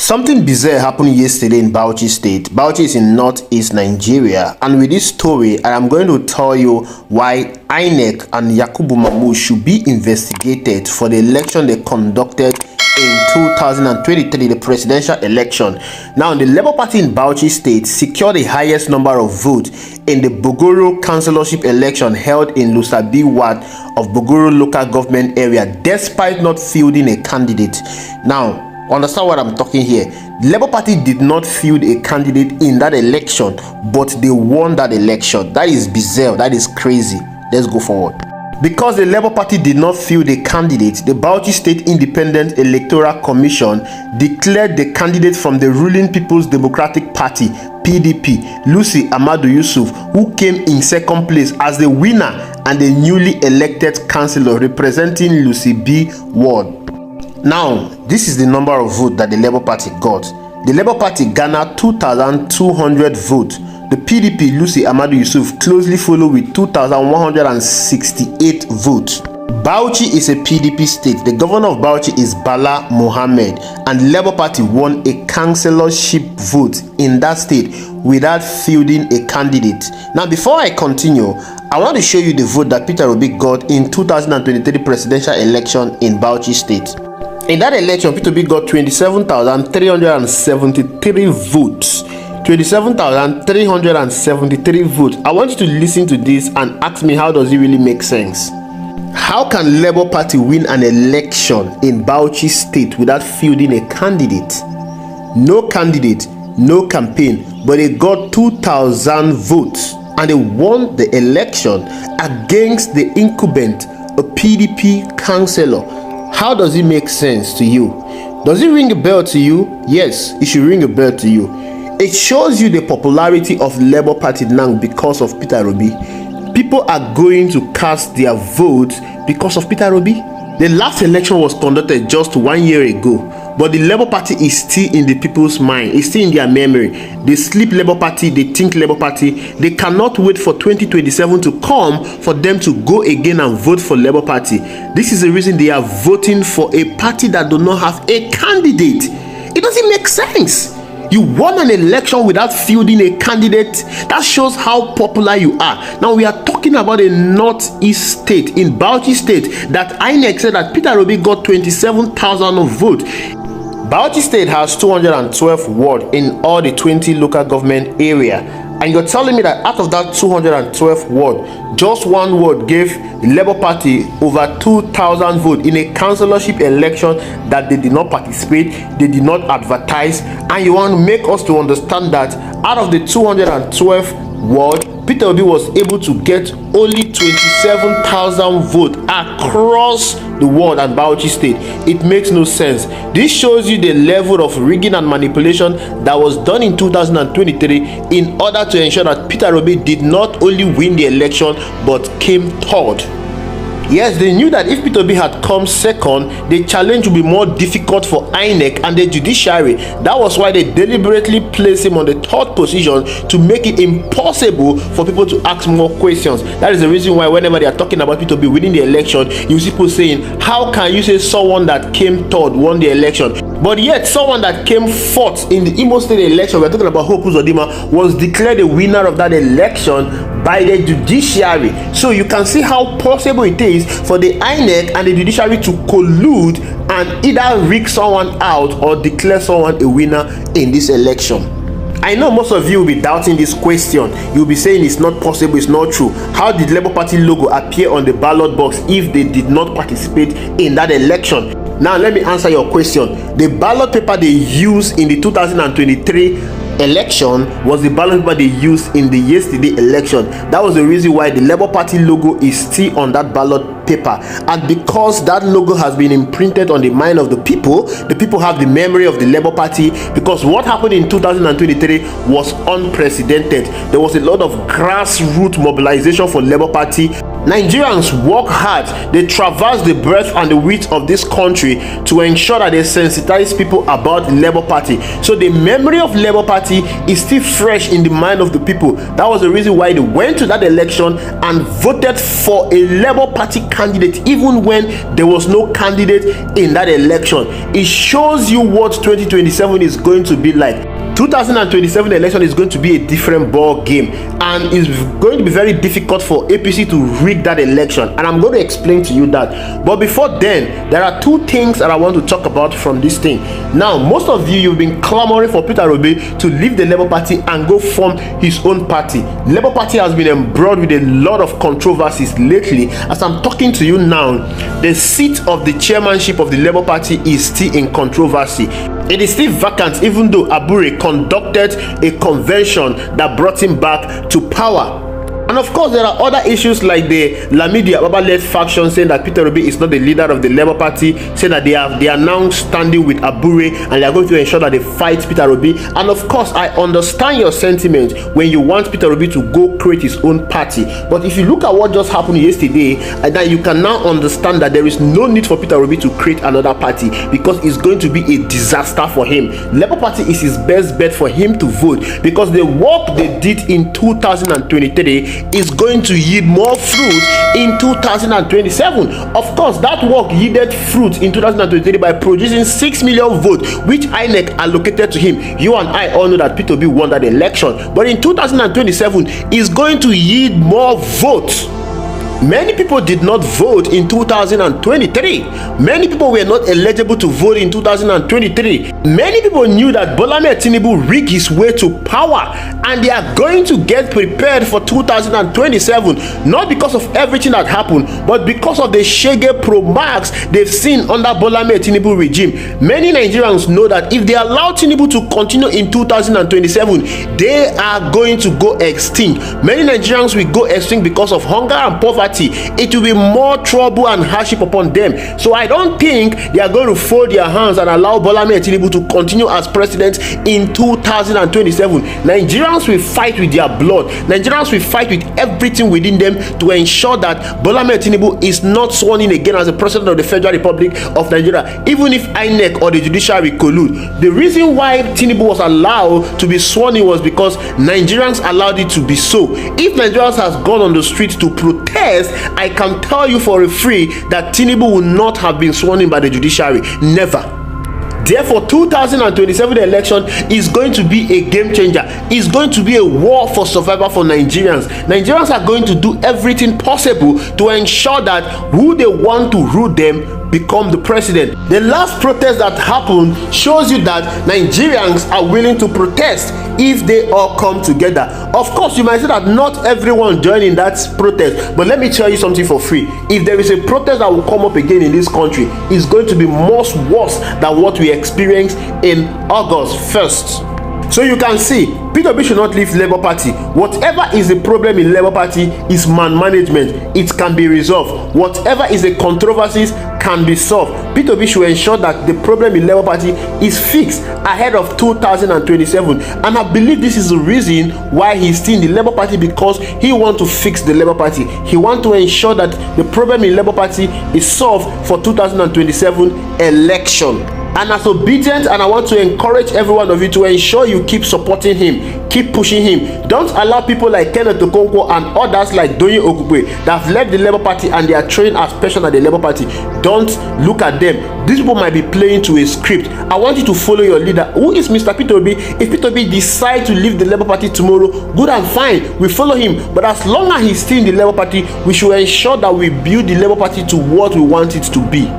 Something bizarre happened yesterday in Bauchi State. Bauchi is in northeast Nigeria, and with this story, I am going to tell you why INEC and Yakubu Mahmoud should be investigated for the election they conducted in 2023, the presidential election. Now, the Labour Party in Bauchi State secured the highest number of votes in the Bogoro councillorship election held in Lusabi Ward of Bogoro local government area, despite not fielding a candidate. Now, understand what I'm talking here. The Labour Party did not field a candidate in that election, but they won that election. That is bizarre. That is crazy. Let's go forward. Because the Labour Party did not field a candidate, the Bauchi State Independent Electoral Commission declared the candidate from the ruling People's Democratic Party, PDP, Lucy Amadu Yusuf, who came in second place, as the winner and the newly elected councillor representing Lucy B ward. Now, this is the number of votes that the Labour Party got. The Labour Party garnered 2,200 votes. The PDP, Lucy Amadu Yusuf, closely followed with 2,168 votes. Bauchi is a PDP state. The governor of Bauchi is Bala Mohammed, and the Labour Party won a councillorship vote in that state without fielding a candidate. Now, before I continue, I want to show you the vote that Peter Obi got in 2023 presidential election in Bauchi state. In that election, Peter Obi got 27,373 votes. 27,373 votes. I want you to listen to this and ask me, how does it really make sense? How can Labour Party win an election in Bauchi state without fielding a candidate? No candidate, no campaign, but they got 2,000 votes and they won the election against the incumbent, a PDP councillor. How does it make sense to you? Does it ring a bell to you? Yes, it should ring a bell to you. It shows you the popularity of Labour Party now because of Peter Obi. People are going to cast their votes because of Peter Obi. The last election was conducted just 1 year ago, but the Labour Party is still in the people's mind. It's still in their memory. They sleep Labour Party, they think Labour Party. They cannot wait for 2027 to come for them to go again and vote for Labour Party. This is the reason they are voting for a party that do not have a candidate. It doesn't make sense. You won an election without fielding a candidate. That shows how popular you are. Now, we are talking about a northeast state, in Bauchi state, that INEC said that Peter Obi got 27,000 votes. Bauchi state has 212 wards in all the 20 local government area. And you're telling me that out of that 212 ward, just one ward gave the Labour Party over 2,000 votes in a councillorship election that they did not participate, they did not advertise, and you want to make us to understand that out of the 212 ward, Peter Obi was able to get only 27,000 votes across the world and Bauchi state. It makes no sense. This shows you the level of rigging and manipulation that was done in 2023 in order to ensure that Peter Obi did not only win the election but came third. Yes, they knew that if Peter Obi had come second, the challenge would be more difficult for INEC and the judiciary. That was why they deliberately placed him on the third position to make it impossible for people to ask more questions. That is the reason why whenever they are talking about Peter Obi winning the election, you see people saying, how can you say someone that came third won the election? But yet, someone that came fourth in the Imo State election, we're talking about Hope Uzodinma, was declared the winner of that election by the judiciary. So you can see how possible it is for the INEC and the judiciary to collude and either rig someone out or declare someone a winner in this election. I know most of you will be doubting this question. You'll be saying it's not possible, it's not true. How did Labour Party logo appear on the ballot box if they did not participate in that election? Now let me answer your question. The ballot paper they used in the 2023 election was the ballot paper they used in the yesterday election. That was the reason why the Labour Party logo is still on that ballot paper, and because that logo has been imprinted on the mind of the people have the memory of the Labour Party, because what happened in 2023 was unprecedented. There was a lot of grassroots mobilization for Labour Party. Nigerians work hard, they traverse the breadth and the width of this country to ensure that they sensitize people about Labour Party. So the memory of Labour Party is still fresh in the mind of the people. That was the reason why they went to that election and voted for a Labour Party candidate even when there was no candidate in that election. It shows you what 2027 is going to be like. 2027 election is going to be a different ball game, and it's going to be very difficult for APC to rig that election, and I'm going to explain to you that. But before then, there are two things that I want to talk about from this thing. Now, most of you've been clamoring for Peter Obi to leave the Labour Party and go form his own party. Labour Party has been embroiled with a lot of controversies lately. As I'm talking to you now, the seat of the chairmanship of the Labour Party is still in controversy. It is still vacant, even though Abure conducted a convention that brought him back to power. And of course, there are other issues like the Lamidi Ababa-led faction saying that Peter Obi is not the leader of the Labour Party, saying that they are now standing with Abure and they are going to ensure that they fight Peter Obi. And of course, I understand your sentiment when you want Peter Obi to go create his own party. But if you look at what just happened yesterday, then you can now understand that there is no need for Peter Obi to create another party, because it's going to be a disaster for him. Labour Party is his best bet for him to vote, because the work they did in 2023 is going to yield more fruit in 2027. Of course, that work yielded fruit in 2023 by producing 6 million votes, which INEC allocated to him. You and I all know that Peter Obi won that election, but in 2027 is going to yield more votes. Many people did not vote in 2023. Many people were not eligible to vote in 2023. Many people knew that Bola Ahmed Tinubu rigged his way to power, and they are going to get prepared for 2027, not because of everything that happened, but because of the shege pro-marks they've seen under Bola Ahmed Tinubu regime. Many Nigerians know that if they allow Tinubu to continue in 2027, they are going to go extinct. Many Nigerians will go extinct because of hunger and poverty. It will be more trouble and hardship upon them. So I don't think they are going to fold their hands and allow Bola Ahmed Tinubu to continue as president in 2027. Nigerians will fight with their blood. Nigerians will fight with everything within them to ensure that Bola Ahmed Tinubu is not sworn in again as the president of the Federal Republic of Nigeria, even if INEC or the judiciary collude. The reason why Tinubu was allowed to be sworn in was because Nigerians allowed it to be so. If Nigerians has gone on the street to protest, I can tell you for a free that Tinubu will not have been sworn in by the judiciary. Never. Therefore, 2027 election is going to be a game changer. It's going to be a war for survival for Nigerians. Nigerians are going to do everything possible to ensure that who they want to rule them become the president. The last protest that happened shows you that Nigerians are willing to protest if they all come together. Of course, you might say that not everyone joining that protest, but let me tell you something for free. If there is a protest that will come up again in this country, it's going to be much worse than what we experienced in August 1st. So you can see, Peter Obi should not leave Labour Party. Whatever is the problem in Labour Party is man management. It can be resolved. Whatever is the controversies can be solved. Peter Obi should ensure that the problem in Labour Party is fixed ahead of 2027. And I believe this is the reason why he's still in the Labour Party, because he wants to fix the Labour Party. He wants to ensure that the problem in Labour Party is solved for 2027 election. And as obedient, and I want to encourage every one of you to ensure you keep supporting him, keep pushing him. Don't allow people like Kenneth Okonkwo and others like Doyin Okugbe that have left the Labour Party and they are trained as person at the Labour Party. Don't look at them. These people might be playing to a script. I want you to follow your leader. Who is Mr. Peter Obi? If Peter Obi decides to leave the Labour Party tomorrow, good and fine, we follow him. But as long as he's still in the Labour Party, we should ensure that we build the Labour Party to what we want it to be.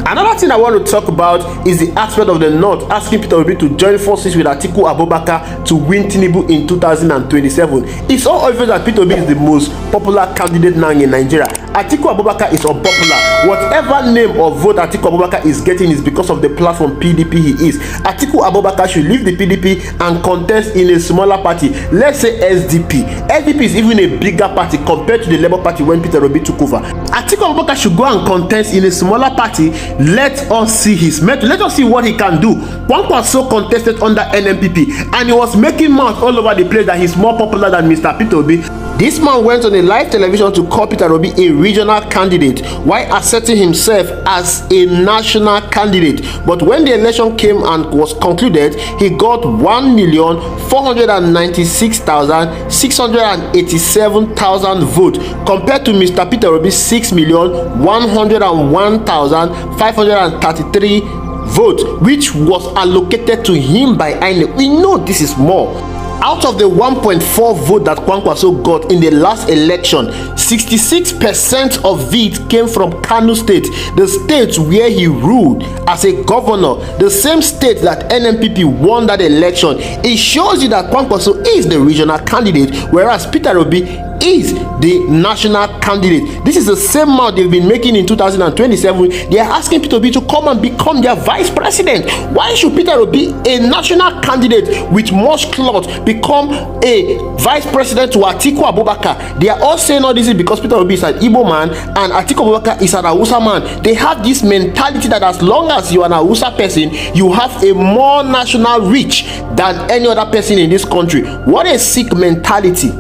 Another thing I want to talk about is the aspect of the North asking Peter Obi to join forces with Atiku Abubakar to win Tinubu in 2027. It's all obvious that Peter Obi is the most popular candidate now in Nigeria. Atiku Abubakar is unpopular. Whatever name or vote Atiku Abubakar is getting is because of the platform PDP he is. Atiku Abubakar should leave the PDP and contest in a smaller party. Let's say SDP. SDP is even a bigger party compared to the Labour Party when Peter Obi took over. Atiku Abubakar should go and contest in a smaller party Let us see his mettle. Let us see what he can do. Kwankwaso contested under NNPP and he was making mouth all over the place that he's more popular than Mr. Peter Obi. This man went on a live television to call Peter Obi a regional candidate while asserting himself as a national candidate. But when the election came and was concluded, he got 1,496,687 votes compared to Mr. Peter Obi's 6,101,533 votes, which was allocated to him by INEC. We know this is more. Out of the 1.4 vote that Kwankwaso got in the last election, 66% of it came from Kano State, the state where he ruled as a governor, the same state that NNPP won that election. It shows you that Kwankwaso is the regional candidate, whereas Peter Obi is the national candidate. This is the same mouth they've been making in 2027. They are asking Peter Obi to come and become their vice president. Why should Peter Obi, a national candidate with much clout, become a vice president to Atiku Abubakar? They are all saying all this is because Peter Obi is an Igbo man and Atiku Abubakar is an Hausa man. They have this mentality that as long as you are an Hausa person, you have a more national reach than any other person in this country. What a sick mentality.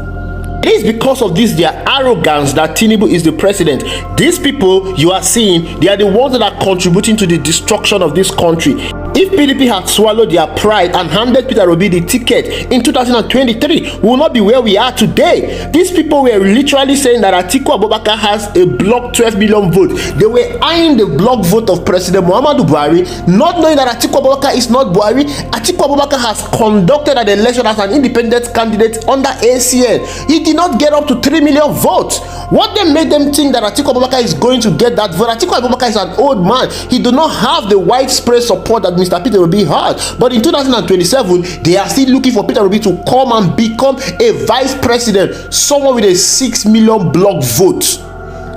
It is because of this, their arrogance, that Tinubu is the president. These people you are seeing, they are the ones that are contributing to the destruction of this country. If PDP had swallowed their pride and handed Peter Obi the ticket in 2023, we will not be where we are today. These people were literally saying that Atiku Abubakar has a block 12 million vote. They were eyeing the block vote of President Muhammadu Buhari, not knowing that Atiku Abubakar is not Buhari. Atiku Abubakar has conducted an election as an independent candidate under ACN. He did not get up to 3 million votes. What then made them think that Atiku Abubakar is going to get that vote? Atiku Abubakar is an old man. He do not have the widespread support that Mr. Peter Obi had. But in 2027, they are still looking for Peter Obi to come and become a vice president, someone with a 6 million block vote.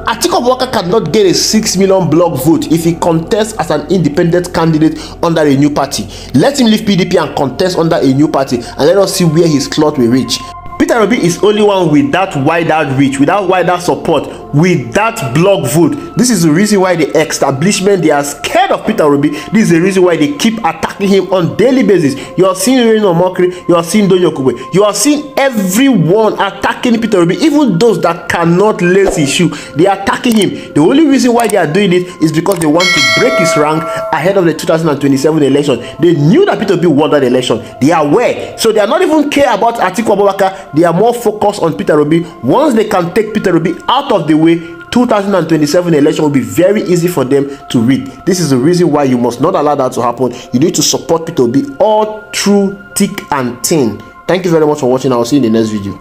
Atiku Abubakar cannot get a 6 million block vote if he contests as an independent candidate under a new party. Let him leave PDP and contest under a new party, and let us see where his clout will reach. Peter Obi is only one with that wider reach, with that wider support, with that block vote. This is the reason why the establishment, they are scared of Peter Obi. This is the reason why they keep attacking him on daily basis. You are seeing Reno Mokri, you are seeing Donyo Kube, you are seeing everyone attacking Peter Obi, even those that cannot lace his shoe. They are attacking him. The only reason why they are doing it is because they want to break his rank ahead of the 2027 election. They knew that Peter Obi won that election. They are aware. So they are not even care about Atiku Abubakar. They are more focused on Peter Obi. Once they can take Peter Obi out of the way, 2027 election will be very easy for them to read. This is the reason why you must not allow that to happen. You need to support Peter Obi all through thick and thin. Thank you very much for watching. I will see you in the next video.